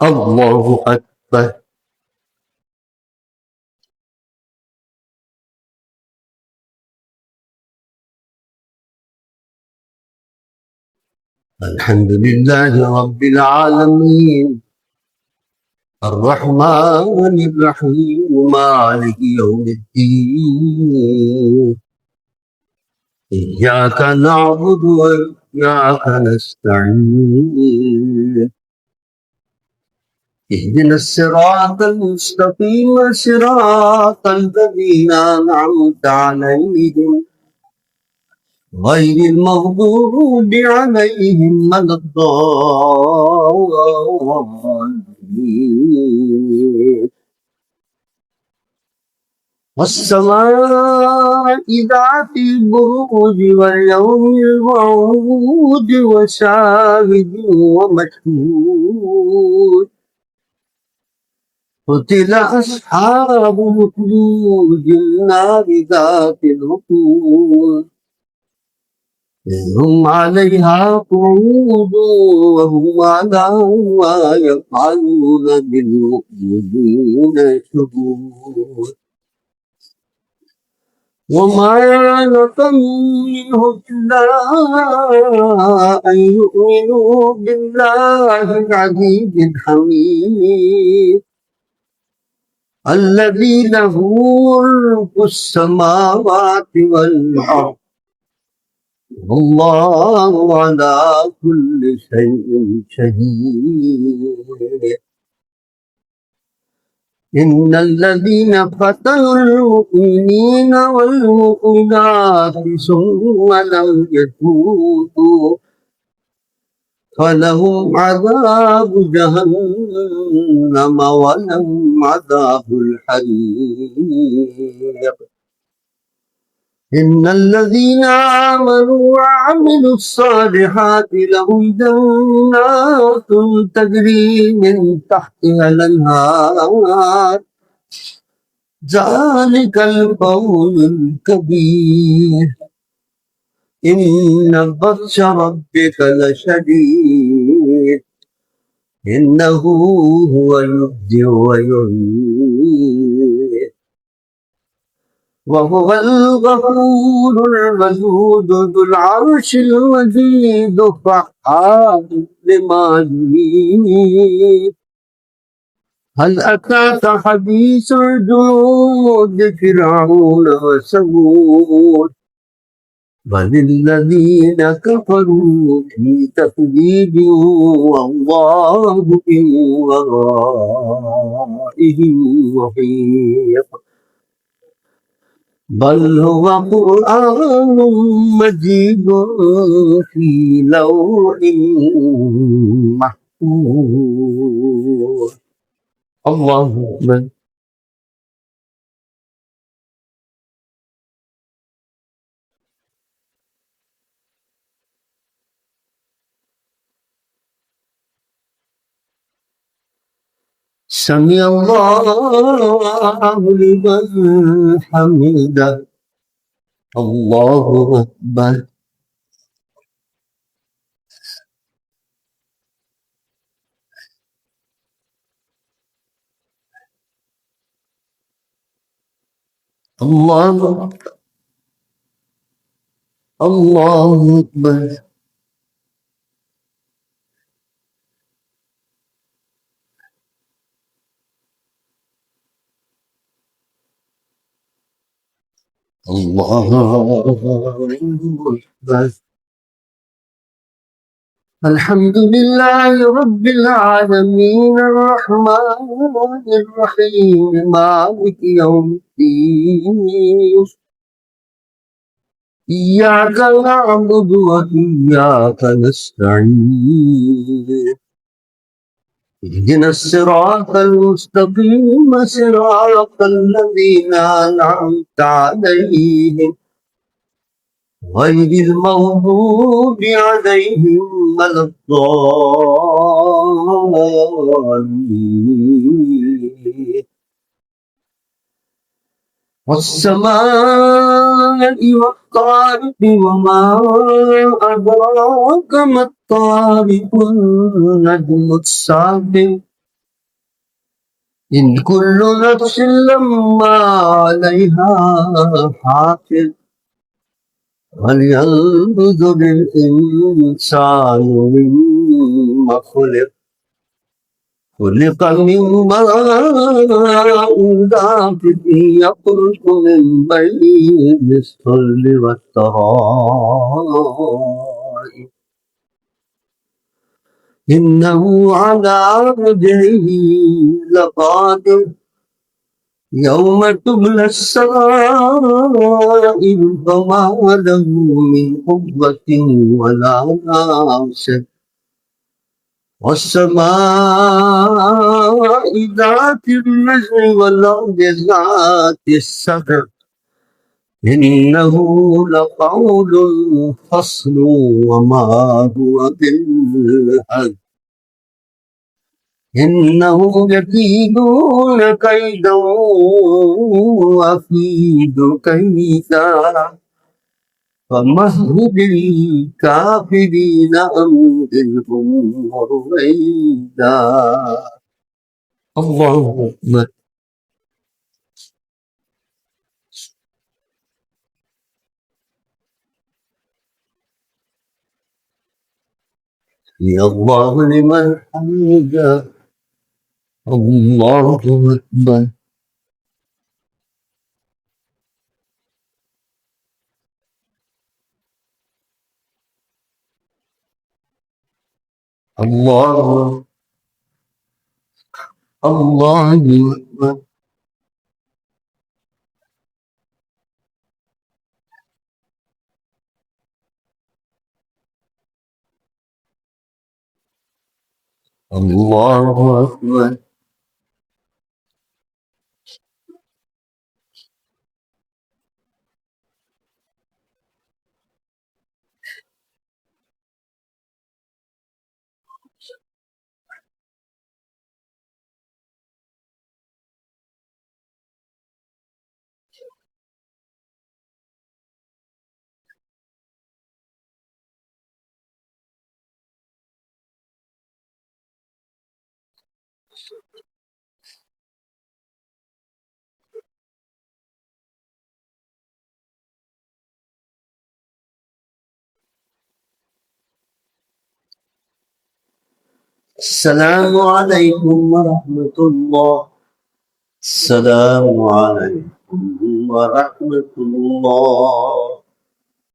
الله أكبر. الحمد لله رب العالمين الرحمن الرحيم مالك يوم الدين إياك نعبد وإياك نستعين اهدنا الصراط المستقيم صراط الذين أنعمت عليهم غير المغضوب عليهم ولا الضالين. والسماء ذات البروج واليوم الموعود وشاهد ومشهود. قتل أصحاب الخلود النار ذات الوقود هم عليها قعود وهم على ما يفعلون بالمؤمنين شهود. وما نقموا منهم إلا أن يؤمنوا بالله العزيز الحميد الذي له ملك السماوات والأرض والله على كل شيء شهيد. إن الذين فتنوا المؤمنين والمؤمنات ثم لم يتوبوا فلهم عذاب جهنم ولهم عذاب الحريق. إن الذين آمنوا وعملوا الصالحات لهم جنات تجري من تحتها الأنهار ذلك الفوز الكبير. إن بطش ربك لشديد إنه هو يبدئ ويعيد وهو الغفور الودود ذو العرش المجيد فعال لما يريد. هل أتاك حديث الجنود فرعون وثمود بل الذين كفروا في تكذيب والله من ورائهم محيط. بل هو قرآن مجيد في لوح محفوظ. الله أكبر. سمع الله لمن حمده. الله أكبر. الله أكبر. الله أكبر. الحمد لله رب العالمين الرحمن الرحيم مالك يوم الدين إياك نعبد وإياك نستعين اهدنا الصراط المستقيم صراط الذين أنعمت عليهم غير المغضوب عليهم ولا الضالين. والسماء والطارق وما أدراك ما الطارق النجم الساقط إن كل نفس لما عليها حافظ ولينظر الإنسان مما خلق خلق من ماء دافق يخرج من بين الصلب والترائب إنه على رجعه لقادر يوم تبلى السرائر فما له من قوة ولا ناصر والسماء ذات الرجع والأرض ذات الصدع إنه لقول فصل وما هو بالهزل إنهم يكيدون كيدا وأكيد كيدا فمهل الكافرين أمهلهم رويدا الله أكبر يا الله لمن حمده الله أكبر الله الله أكبر الله أكبر السلام عليكم ورحمة الله السلام عليكم ورحمة الله